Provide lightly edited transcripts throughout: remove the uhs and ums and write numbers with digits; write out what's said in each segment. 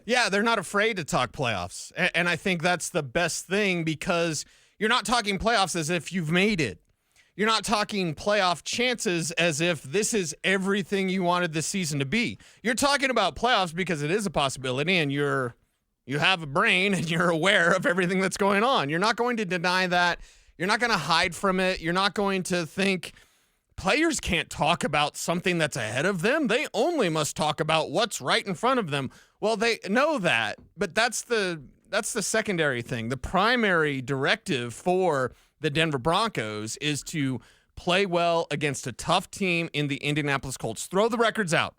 Yeah, they're not afraid to talk playoffs. And I think that's the best thing because you're not talking playoffs as if you've made it. You're not talking playoff chances as if this is everything you wanted this season to be. You're talking about playoffs because it is a possibility and you have a brain and you're aware of everything that's going on. You're not going to deny that. You're not going to hide from it. You're not going to think players can't talk about something that's ahead of them. They only must talk about what's right in front of them. Well, they know that, but that's the secondary thing. The primary directive for the Denver Broncos is to play well against a tough team in the Indianapolis Colts. Throw the records out.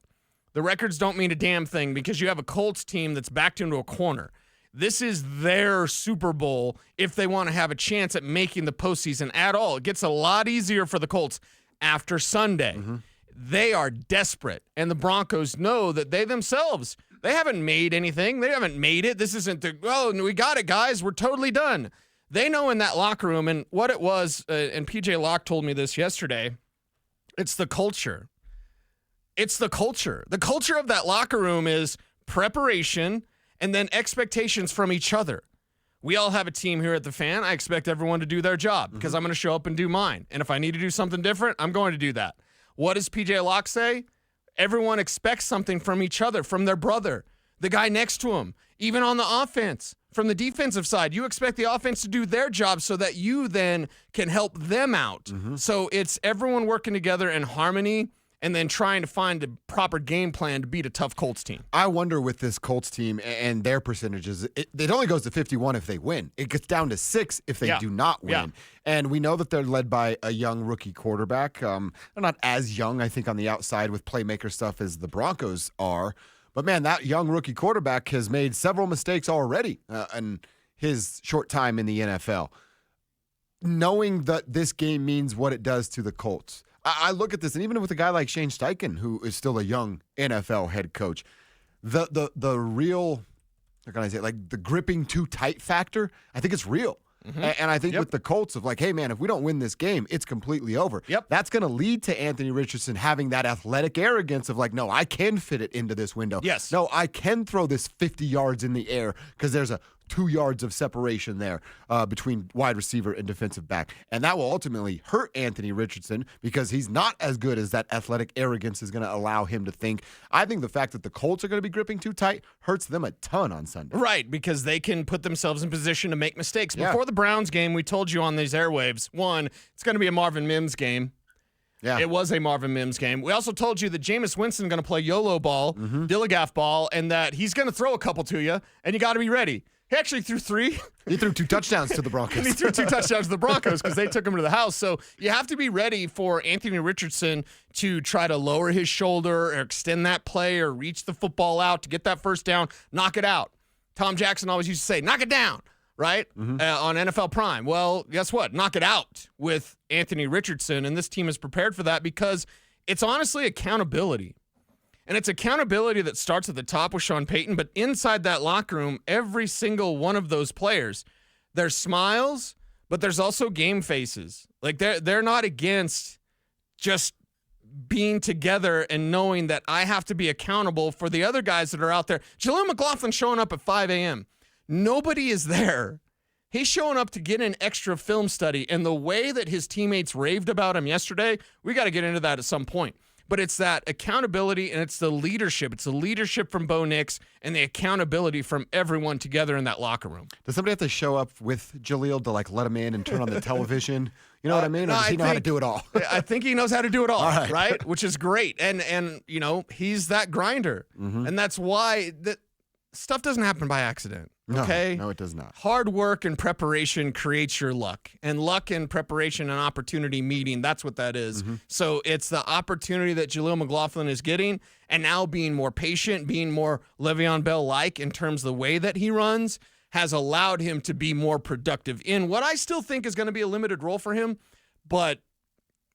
The records don't mean a damn thing because you have a Colts team that's backed into a corner. This is their Super Bowl if they want to have a chance at making the postseason at all. It gets a lot easier for the Colts after Sunday. Mm-hmm. They are desperate, and the Broncos know that they themselves, they haven't made anything. They haven't made it. This isn't we got it, guys. We're totally done. They know in that locker room, and what it was, and PJ Locke told me this yesterday, it's the culture. It's the culture. The culture of that locker room is preparation and then expectations from each other. We all have a team here at the Fan. I expect everyone to do their job because I'm going to show up and do mine. And if I need to do something different, I'm going to do that. What does PJ Locke say? Everyone expects something from each other, from their brother, the guy next to him, even on the offense. From the defensive side, you expect the offense to do their job so that you then can help them out. Mm-hmm. So it's everyone working together in harmony and then trying to find a proper game plan to beat a tough Colts team. I wonder with this Colts team and their percentages, it only goes to 51 if they win. It gets down to 6 if they do not win. Yeah. And we know that they're led by a young rookie quarterback. They're not as young, I think, on the outside with playmaker stuff as the Broncos are. But, man, that young rookie quarterback has made several mistakes already in his short time in the NFL. Knowing that this game means what it does to the Colts, I look at this, and even with a guy like Shane Steichen, who is still a young NFL head coach, the real, how can I say, like the gripping too tight factor, I think it's real. Mm-hmm. And I think with the Colts of like, hey, man, if we don't win this game, it's completely over. Yep. That's going to lead to Anthony Richardson having that athletic arrogance of like, no, I can fit it into this window. Yes. No, I can throw this 50 yards in the air because there's a 2 yards of separation there between wide receiver and defensive back. And that will ultimately hurt Anthony Richardson because he's not as good as that athletic arrogance is going to allow him to think. I think the fact that the Colts are going to be gripping too tight hurts them a ton on Sunday. Right, because they can put themselves in position to make mistakes. Before the Browns game, we told you on these airwaves, one, it's going to be a Marvin Mims game. Yeah. It was a Marvin Mims game. We also told you that Jameis Winston going to play YOLO ball, Dilligaff ball, and that he's going to throw a couple to you, and you got to be ready. He actually threw 3. He threw 2 touchdowns to the Broncos. And he threw 2 touchdowns to the Broncos because they took him to the house. So you have to be ready for Anthony Richardson to try to lower his shoulder or extend that play or reach the football out to get that first down, knock it out. Tom Jackson always used to say, knock it down, right, on NFL Prime. Well, guess what? Knock it out with Anthony Richardson, and this team is prepared for that because it's honestly accountability. And it's accountability that starts at the top with Sean Payton, but inside that locker room, every single one of those players, there's smiles, but there's also game faces. Like they're not against just being together and knowing that I have to be accountable for the other guys that are out there. Jaleel McLaughlin showing up at 5 a.m. Nobody is there. He's showing up to get an extra film study, and the way that his teammates raved about him yesterday, we got to get into that at some point. But it's that accountability, and it's the leadership. It's the leadership from Bo Nix and the accountability from everyone together in that locker room. Does somebody have to show up with Jaleel to like let him in and turn on the television? You know what I mean? Or does he know how to do it all? I think he knows how to do it all right? Which is great. And you know, he's that grinder. Mm-hmm. And that's why that stuff doesn't happen by accident. Okay? No, it does not. Hard work and preparation creates your luck. And luck and preparation and opportunity meeting, that's what that is. Mm-hmm. So it's the opportunity that Jaleel McLaughlin is getting, and now being more patient, being more Le'Veon Bell-like in terms of the way that he runs, has allowed him to be more productive in what I still think is going to be a limited role for him, but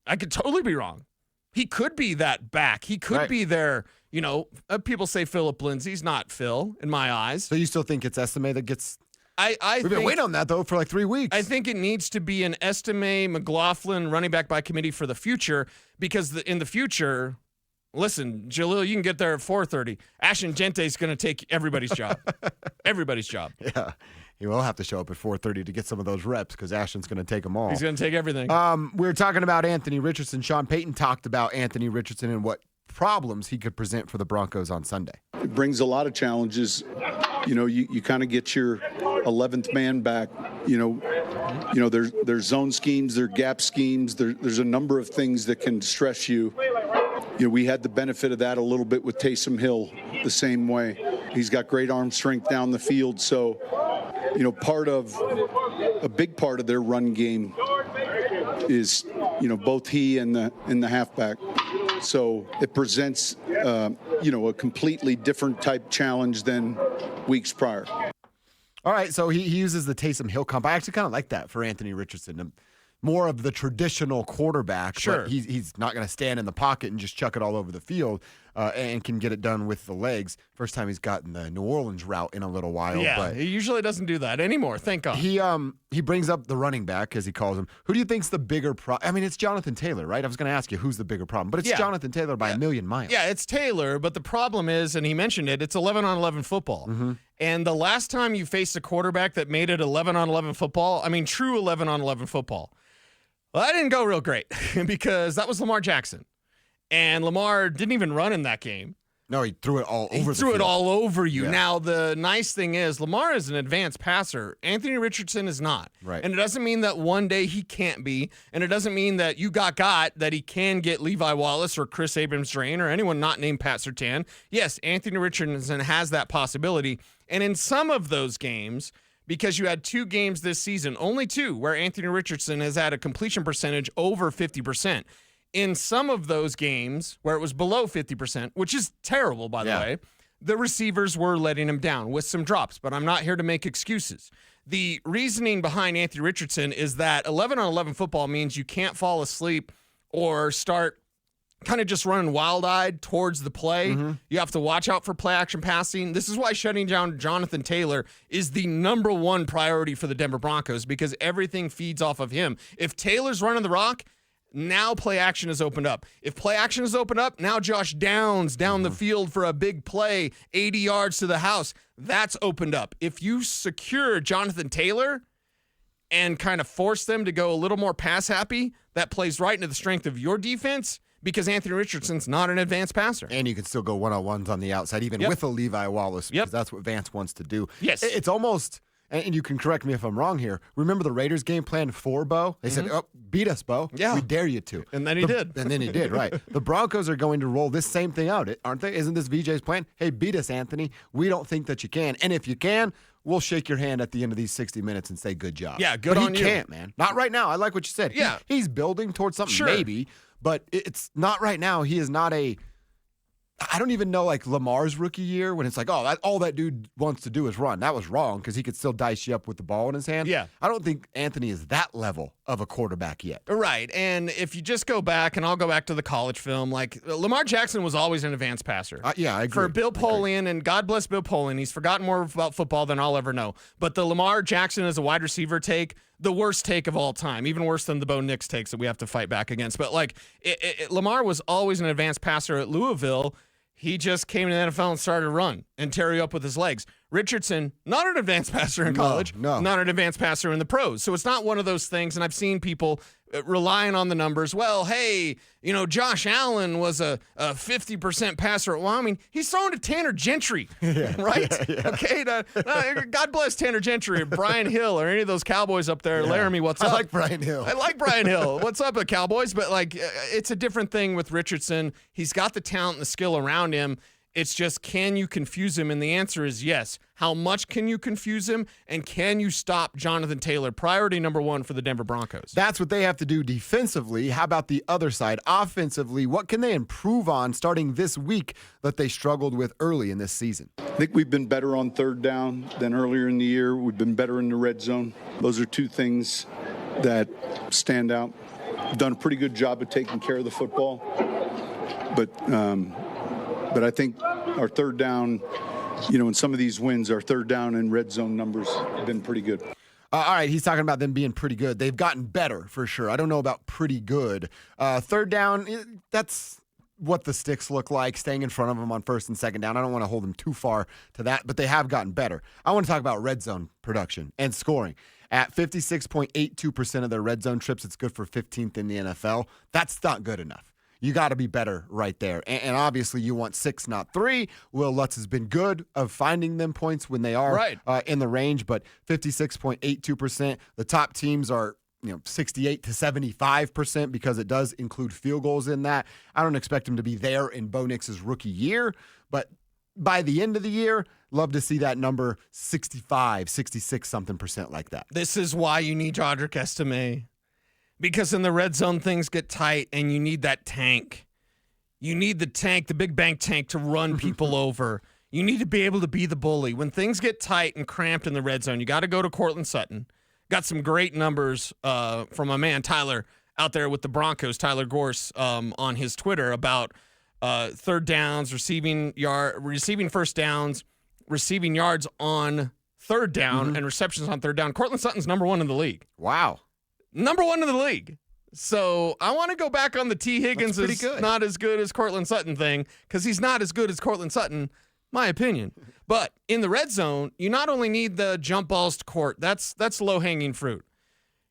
I could totally be wrong. He could be that back. He could be there. You know, people say Phillip Lindsay's not Phil in my eyes. So you still think it's Estime that gets? We've been waiting on that though for like 3 weeks. I think it needs to be an Estime McLaughlin running back by committee for the future because in the future, Listen, Jalil, you can get there at 4:30. Ashton Gente's going to take everybody's job. Everybody's job. Yeah. He will have to show up at 4:30 to get some of those reps because Ashton's going to take them all. He's going to take everything. We were talking about Anthony Richardson. Sean Payton talked about Anthony Richardson and what problems he could present for the Broncos on Sunday. It brings a lot of challenges. You kind of get your 11th man back. There's zone schemes, there's gap schemes. There's a number of things that can stress you. We had the benefit of that a little bit with Taysom Hill the same way. He's got great arm strength down the field. So, a big part of their run game is, both he and the halfback. So it presents, a completely different type challenge than weeks prior. All right, so he uses the Taysom Hill comp. I actually kind of like that for Anthony Richardson. More of the traditional quarterback. Sure. But he's not going to stand in the pocket and just chuck it all over the field and can get it done with the legs. First time he's gotten the New Orleans route in a little while. Yeah, but he usually doesn't do that anymore, thank God. He brings up the running back, as he calls him. Who do you think's the bigger problem? I mean, it's Jonathan Taylor, right? I was going to ask you who's the bigger problem, but it's Jonathan Taylor by a million miles. Yeah, it's Taylor, but the problem is, and he mentioned it, it's 11-on-11 football. Mm-hmm. And the last time you faced a quarterback that made it 11-on-11 football, I mean true 11-on-11 football, well, that didn't go real great because that was Lamar Jackson. And Lamar didn't even run in that game. No, he threw it all over the field. He threw it all over you. Yeah. Now, the nice thing is Lamar is an advanced passer. Anthony Richardson is not. Right. And it doesn't mean that one day he can't be. And it doesn't mean that you got that he can get Levi Wallace or Chris Abrams-Drain or anyone not named Pat Surtain. Yes, Anthony Richardson has that possibility. And in some of those games, because you had 2 games this season, only 2, where Anthony Richardson has had a completion percentage over 50%. In some of those games where it was below 50%, which is terrible, by the way, the receivers were letting him down with some drops, but I'm not here to make excuses. The reasoning behind Anthony Richardson is that 11-on-11 football means you can't fall asleep or start kind of just running wild-eyed towards the play. Mm-hmm. You have to watch out for play-action passing. This is why shutting down Jonathan Taylor is the number one priority for the Denver Broncos because everything feeds off of him. If Taylor's running the rock, now play action is opened up. If play action is opened up, now Josh Downs down the field for a big play, 80 yards to the house. That's opened up. If you secure Jonathan Taylor and kind of force them to go a little more pass happy, that plays right into the strength of your defense because Anthony Richardson's not an advanced passer. And you can still go one-on-ones on the outside, even with a Levi Wallace, because that's what Vance wants to do. Yes. It's almost... And you can correct me if I'm wrong here. Remember the Raiders game plan for Bo? They said, beat us, Bo. Yeah. We dare you to. And then he did. And then he did, right. The Broncos are going to roll this same thing out, aren't they? Isn't this VJ's plan? Hey, beat us, Anthony. We don't think that you can. And if you can, we'll shake your hand at the end of these 60 minutes and say good job. Yeah, good on you. But he can't, man. Not right now. I like what you said. Yeah. He's building towards something, maybe. But it's not right now. He is not I don't even know, like Lamar's rookie year when it's like, all that dude wants to do is run. That was wrong because he could still dice you up with the ball in his hand. Yeah. I don't think Anthony is that level of a quarterback yet. Right. And if you just go back, and I'll go back to the college film, like Lamar Jackson was always an advanced passer. Yeah, I agree. For Bill Polian, and God bless Bill Polian, he's forgotten more about football than I'll ever know. But the Lamar Jackson as a wide receiver take, the worst take of all time, even worse than the Bo Nix takes that we have to fight back against. But like Lamar was always an advanced passer at Louisville. He just came to the NFL and started to run and tear you up with his legs. Richardson, not an advanced passer in college, not an advanced passer in the pros. So it's not one of those things, and I've seen people relying on the numbers. Well, hey, Josh Allen was a 50% passer. Well, I mean, he's throwing to Tanner Gentry, right? Yeah. Okay, God bless Tanner Gentry or Brian Hill or any of those Cowboys up there. Laramie, what's up? I like Brian Hill. I like Brian Hill. What's up, Cowboys? But, it's a different thing with Richardson. He's got the talent and the skill around him. It's just, can you confuse him? And the answer is yes. How much can you confuse him? And can you stop Jonathan Taylor? Priority number one for the Denver Broncos. That's what they have to do defensively. How about the other side? Offensively, what can they improve on starting this week that they struggled with early in this season? I think we've been better on third down than earlier in the year. We've been better in the red zone. Those are 2 things that stand out. We've done a pretty good job of taking care of the football. But I think our third down, in some of these wins, our third down and red zone numbers have been pretty good. All right, he's talking about them being pretty good. They've gotten better for sure. I don't know about pretty good. Third down, that's what the sticks look like, staying in front of them on first and second down. I don't want to hold them too far to that, but they have gotten better. I want to talk about red zone production and scoring. At 56.82% of their red zone trips, it's good for 15th in the NFL. That's not good enough. You got to be better right there. And obviously, you want 6, not 3. Will Lutz has been good of finding them points when they are in the range, but 56.82%. The top teams are 68 to 75% because it does include field goals in that. I don't expect him to be there in Bo Nix's rookie year, but by the end of the year, love to see that number 65, 66 something percent like that. This is why you need Roderick Estime. Because in the red zone, things get tight, and you need that tank. You need the tank, the big bank tank, to run people over. You need to be able to be the bully. When things get tight and cramped in the red zone, you got to go to Courtland Sutton. Got some great numbers from my man Tyler out there with the Broncos, Tyler Gorse, on his Twitter about third downs, receiving first downs, receiving yards on third down, and receptions on third down. Courtland Sutton's number 1 in the league. Wow. Number 1 in the league. So I want to go back on the T. Higgins is not as good as Courtland Sutton thing, because he's not as good as Courtland Sutton, my opinion. But in the red zone, you not only need the jump balls to court. That's low-hanging fruit.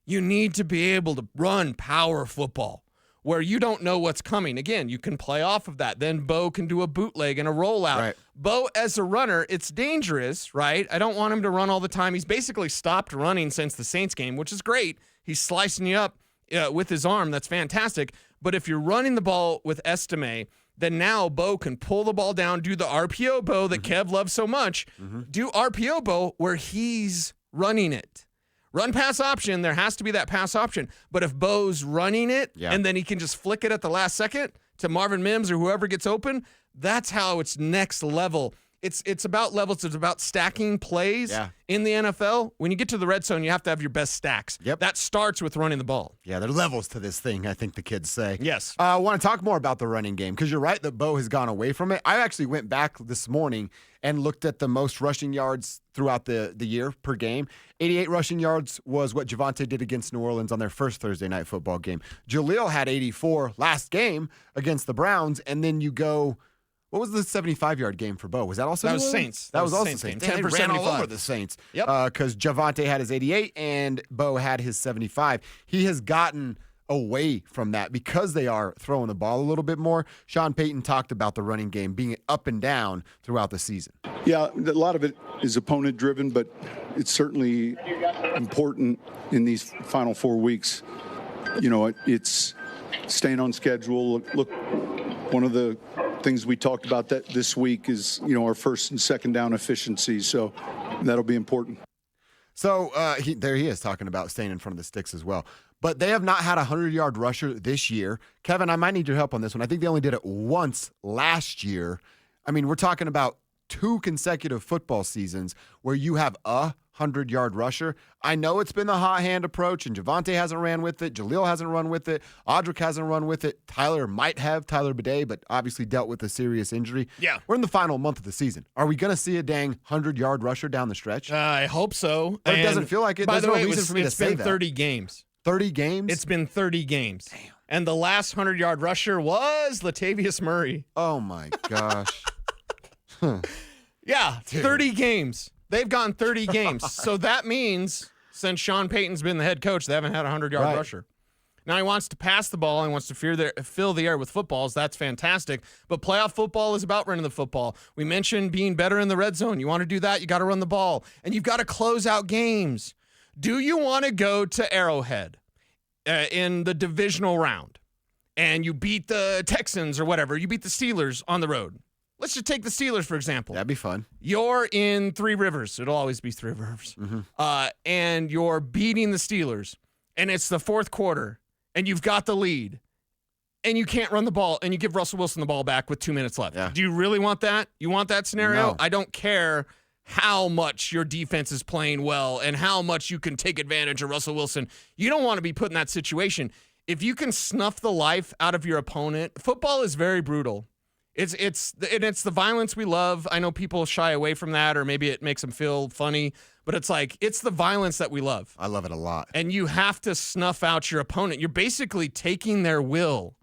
You need to be able to run power football where you don't know what's coming. Again, you can play off of that. Then Bo can do a bootleg and a rollout. Right. Bo, as a runner, it's dangerous, right? I don't want him to run all the time. He's basically stopped running since the Saints game, which is great. He's slicing you up with his arm. That's fantastic. But if you're running the ball with Estime, then now Bo can pull the ball down, do the RPO Bo that Kev loves so much, do RPO Bo where he's running it. Run pass option, there has to be that pass option. But if Bo's running it and then he can just flick it at the last second to Marvin Mims or whoever gets open, that's how it's next level. It's about levels. It's about stacking plays in the NFL. When you get to the red zone, you have to have your best stacks. Yep. That starts with running the ball. Yeah, there are levels to this thing, I think the kids say. Yes. I want to talk more about the running game because you're right that Bo has gone away from it. I actually went back this morning and looked at the most rushing yards throughout the year per game. 88 rushing yards was what Javonte did against New Orleans on their first Thursday night football game. Jaleel had 84 last game against the Browns, and then you go... What was the 75-yard game for Bo? Was that also Saints? That was also Saints. 10 for 75. All over the Saints. Yep. Because Javonte had his 88 and Bo had his 75. He has gotten away from that because they are throwing the ball a little bit more. Sean Payton talked about the running game being up and down throughout the season. Yeah, a lot of it is opponent-driven, but it's certainly important in these final 4 weeks. It's staying on schedule. Look, one of the things we talked about that this week is, our first and second down efficiency. So that'll be important. So there he is talking about staying in front of the sticks as well. But they have not had a 100-yard rusher this year. Kevin, I might need your help on this one. I think they only did it once last year. I mean, we're talking about 2 consecutive football seasons where you have a 100-yard rusher. I know it's been the hot hand approach, and Javonte hasn't ran with it. Jaleel hasn't run with it. Audric hasn't run with it. Tyler might have, Tyler Bidet, but obviously dealt with a serious injury. Yeah. We're in the final month of the season. Are we going to see a dang 100-yard rusher down the stretch? I hope so. But it doesn't feel like it. By There's the no way, reason for me to say that. It's been 30 games. 30 games? It's been 30 games. Damn. And the last 100-yard rusher was Latavius Murray. Oh, my gosh. Yeah, 30 games. They've gone 30 games. So that means since Sean Payton's been the head coach, they haven't had a 100-yard rusher. Now he wants to pass the ball and wants to fill the air with footballs. That's fantastic. But playoff football is about running the football. We mentioned being better in the red zone. You want to do that, you got to run the ball. And you've got to close out games. Do you want to go to Arrowhead in the divisional round and you beat the Texans or whatever, you beat the Steelers on the road? Let's just take the Steelers, for example. That'd be fun. You're in Three Rivers. It'll always be Three Rivers. And you're beating the Steelers, and it's the fourth quarter, and you've got the lead, and you can't run the ball, and you give Russell Wilson the ball back with 2 minutes left. Yeah. Do you really want that? You want that scenario? No. I don't care how much your defense is playing well and how much you can take advantage of Russell Wilson. You don't want to be put in that situation. If you can snuff the life out of your opponent, football is very brutal. It's the violence we love. I know people shy away from that, or maybe it makes them feel funny, but it's the violence that we love. I love it a lot. And you have to snuff out your opponent. You're basically taking their will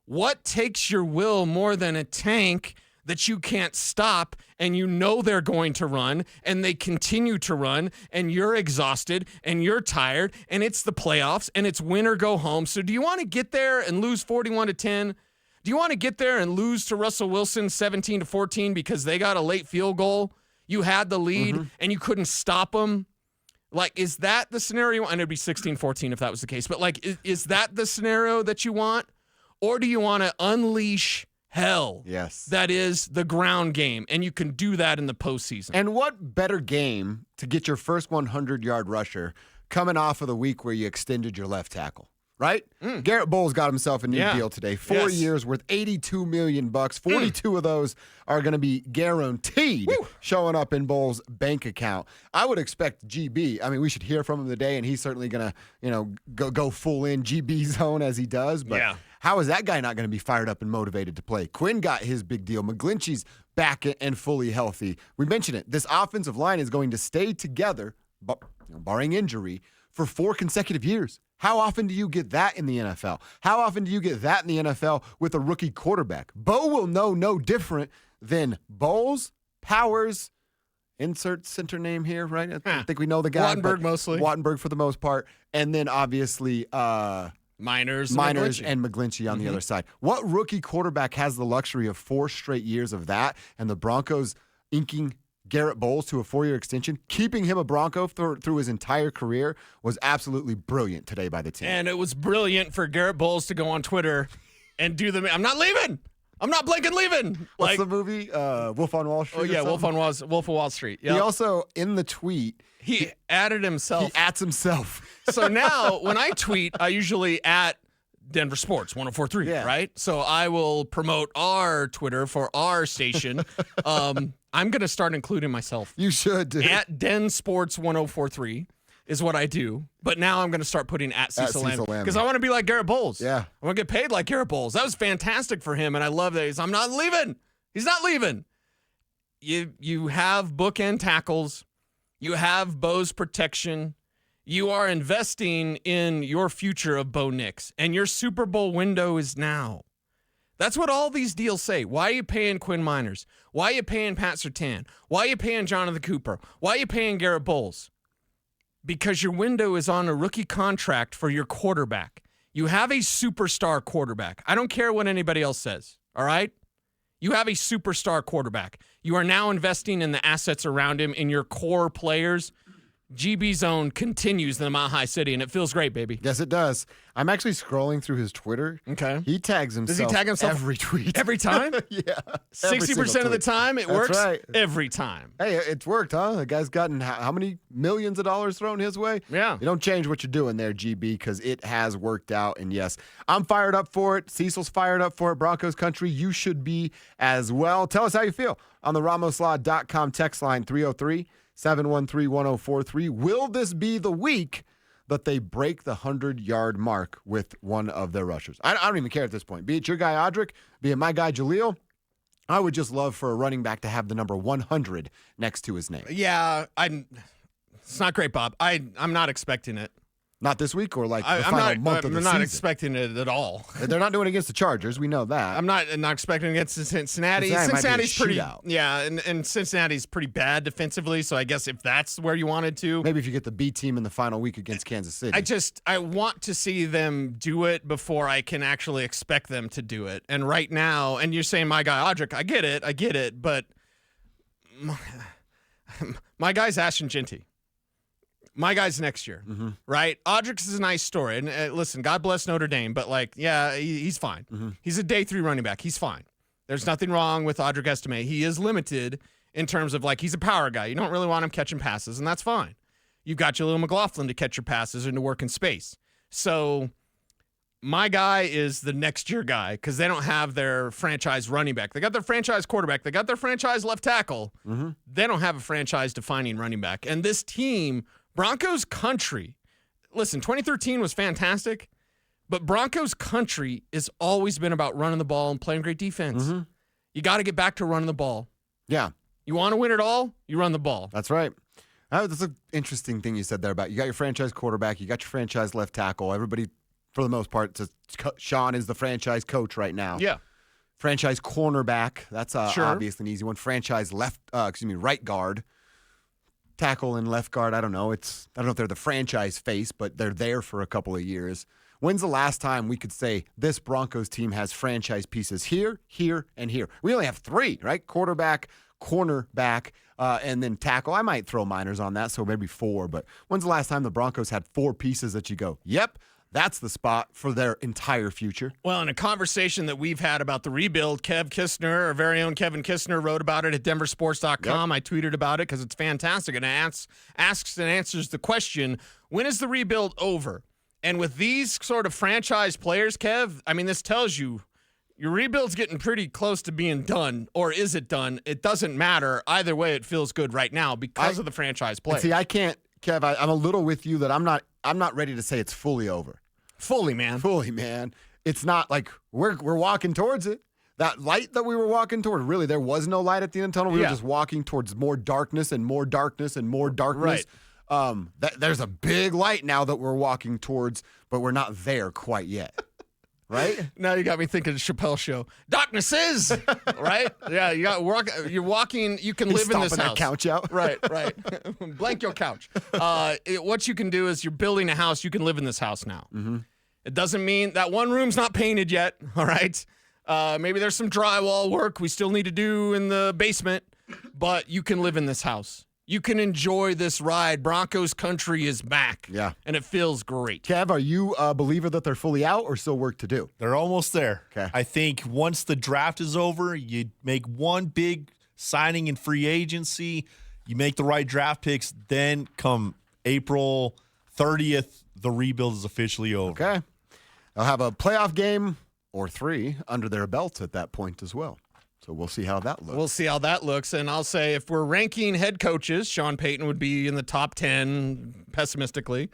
What takes your will more than a tank that you can't stop, and you know they're going to run, and they continue to run, and you're exhausted, and you're tired, and it's the playoffs, and it's win or go home. So do you want to get there and lose 41-10? Do you want to get there and lose to Russell Wilson 17-14 because they got a late field goal? You had the lead, and you couldn't stop them? Like, is that the scenario? And it'd be 16-14 if that was the case. But, like, is that the scenario that you want? Or do you want to unleash hell? Yes. That is the ground game, and you can do that in the postseason. And what better game to get your first 100-yard rusher coming off of the week where you extended your left tackle, right? Garrett Bowles got himself a new deal today. 4 years worth $82 million. 42 of those are going to be guaranteed showing up in Bowles' bank account. I would expect GB. I mean, we should hear from him today, and he's certainly going to, go full in GB zone as he does. But how is that guy not going to be fired up and motivated to play? Quinn got his big deal. McGlinchey's back and fully healthy. We mentioned it. This offensive line is going to stay together, barring injury, for 4 consecutive years. How often do you get that in the NFL? How often do you get that in the NFL with a rookie quarterback? Bo will know no different than Bowles, Powers, insert center name here, right? I think we know the guy. Wattenberg mostly. Wattenberg for the most part. And then obviously Miners and McGlinchey on the other side. What rookie quarterback has the luxury of 4 straight years of that, and the Broncos inking Garrett Bowles to a 4-year extension, keeping him a Bronco through his entire career, was absolutely brilliant today by the team. And it was brilliant for Garrett Bowles to go on Twitter and do I'm not leaving. I'm not blinking leaving. What's the movie? Wolf on Wall Street? Oh, yeah, Wolf of Wall Street. Yep. He also, in the tweet, he added himself. He ats himself. So now when I tweet, I usually at Denver Sports 104.3, right? So I will promote our Twitter for our station. I'm going to start including myself. You should, dude. At Den Sports 104.3 is what I do. But now I'm going to start putting at Cecil Lamb because I want to be like Garrett Bowles. Yeah. I want to get paid like Garrett Bowles. That was fantastic for him, and I love that. I'm not leaving. He's not leaving. You have bookend tackles. You have Bo's protection. You are investing in your future of Bo Nix, and your Super Bowl window is now. That's what all these deals say. Why are you paying Quinn Miners? Why are you paying Pat Surtain? Why are you paying Jonathan Cooper? Why are you paying Garrett Bowles? Because your window is on a rookie contract for your quarterback. You have a superstar quarterback. I don't care what anybody else says, all right? You have a superstar quarterback. You are now investing in the assets around him, in your core players. GB Zone continues in the Mile High City, and it feels great, baby. Yes, it does. I'm actually scrolling through his Twitter. Okay. He tags himself. Does he tag himself every tweet? Every time? Yeah. 60% of the time, it works. Right. Every time. Hey, it's worked, huh? The guy's gotten how many millions of dollars thrown his way? Yeah. You don't change what you're doing there, GB, because it has worked out. And yes, I'm fired up for it. Cecil's fired up for it. Broncos country, you should be as well. Tell us how you feel on the RamosLaw.com text line 303-713-1043. Will this be the week that they break the 100-yard mark with one of their rushers? I don't even care at this point. Be it your guy, Audric, be it my guy, Jaleel. I would just love for a running back to have the number 100 next to his name. Yeah, it's not great, Bob. I'm not expecting it. Not this week or like the final month of the season? I'm not expecting it at all. They're not doing it against the Chargers. We know that. I'm not expecting it against Cincinnati. Cincinnati's pretty and Cincinnati's pretty bad defensively, so I guess if that's where you wanted to. Maybe if you get the B team in the final week against Kansas City. I want to see them do it before I can actually expect them to do it. And right now, and you're saying my guy Audric, I get it, but my guy's Ashton Genty. My guy's next year, right? Audric's is a nice story. And listen, God bless Notre Dame, but he's fine. He's a day 3 running back. He's fine. There's nothing wrong with Audric Estime. He is limited in terms of he's a power guy. You don't really want him catching passes, and that's fine. You've got Jaleel McLaughlin to catch your passes and to work in space. So my guy is the next year guy because they don't have their franchise running back. They got their franchise quarterback. They got their franchise left tackle. They don't have a franchise-defining running back. And this team, Broncos country, listen, 2013 was fantastic, but Broncos country has always been about running the ball and playing great defense. You got to get back to running the ball. Yeah. You want to win it all, you run the ball. That's right. That's an interesting thing you said there about you got your franchise quarterback, you got your franchise left tackle. Everybody for the most part. Sean is the franchise coach right now. Yeah. Franchise cornerback. That's Sure. obviously an easy one. Franchise right guard. Tackle and left guard. I don't know. I don't know if they're the franchise face, but they're there for a couple of years. When's the last time we could say this Broncos team has franchise pieces here, here, and here? We only have 3, right? Quarterback, cornerback, and then tackle. I might throw minors on that, so maybe 4. But when's the last time the Broncos had 4 pieces that you go, yep, that's the spot for their entire future? Well, in a conversation that we've had about the rebuild, Kev Kistner, our very own Kevin Kistner, wrote about it at denversports.com. Yep. I tweeted about it because it's fantastic. And it asks and answers the question, when is the rebuild over? And with these sort of franchise players, Kev, I mean, this tells you your rebuild's getting pretty close to being done. Or is it done? It doesn't matter. Either way, it feels good right now because of the franchise players. See, I can't, Kev, I'm a little with you that I'm not ready to say it's fully over. Fully, man. It's not like we're walking towards it. That light that we were walking toward, really, there was no light at the end of the tunnel. We were just walking towards more darkness and more darkness and more darkness. Right. There's a big light now that we're walking towards, but we're not there quite yet. Right? Now you got me thinking of Chappelle's show. Darkness is, right? Yeah, you're walking, you can live in this house. That couch out. Right. Blank your couch. What you can do is you're building a house, you can live in this house now. Mm-hmm. It doesn't mean that one room's not painted yet, all right? Maybe there's some drywall work we still need to do in the basement, but you can live in this house. You can enjoy this ride. Broncos country is back. Yeah. And it feels great. Kev, are you a believer that they're fully out or still work to do? They're almost there. Okay. I think once the draft is over, you make one big signing in free agency, you make the right draft picks, then come April 30th, the rebuild is officially over. Okay. They'll have a playoff game or 3 under their belts at that point as well. So we'll see how that looks. We'll see how that looks. And I'll say if we're ranking head coaches, Sean Payton would be in the top 10, pessimistically.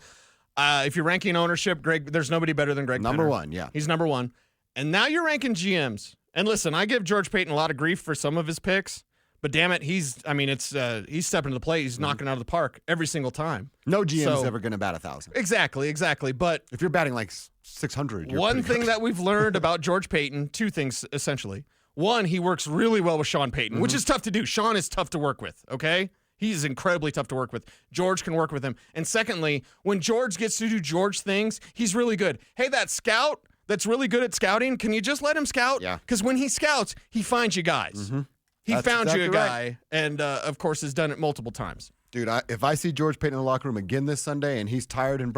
If you're ranking ownership, there's nobody better than Greg Number Penner. 1, yeah. He's number 1. And now you're ranking GMs. And listen, I give George Payton a lot of grief for some of his picks. But damn it, he's stepping to the plate. He's knocking out of the park every single time. No GM's ever going to bat 1,000. Exactly. But if you're batting like 600, you're one pretty thing good. that we've learned about George Payton, 2 things essentially. 1, he works really well with Sean Payton, which is tough to do. Sean is tough to work with, okay? He's incredibly tough to work with. George can work with him. And secondly, when George gets to do George things, he's really good. Hey, that scout that's really good at scouting, can you just let him scout? Yeah. Because when he scouts, he finds you guys. Mm-hmm. He That's found you a exactly guy, right. and of course has done it multiple times. Dude, if I see George Payton in the locker room again this Sunday and he's tired and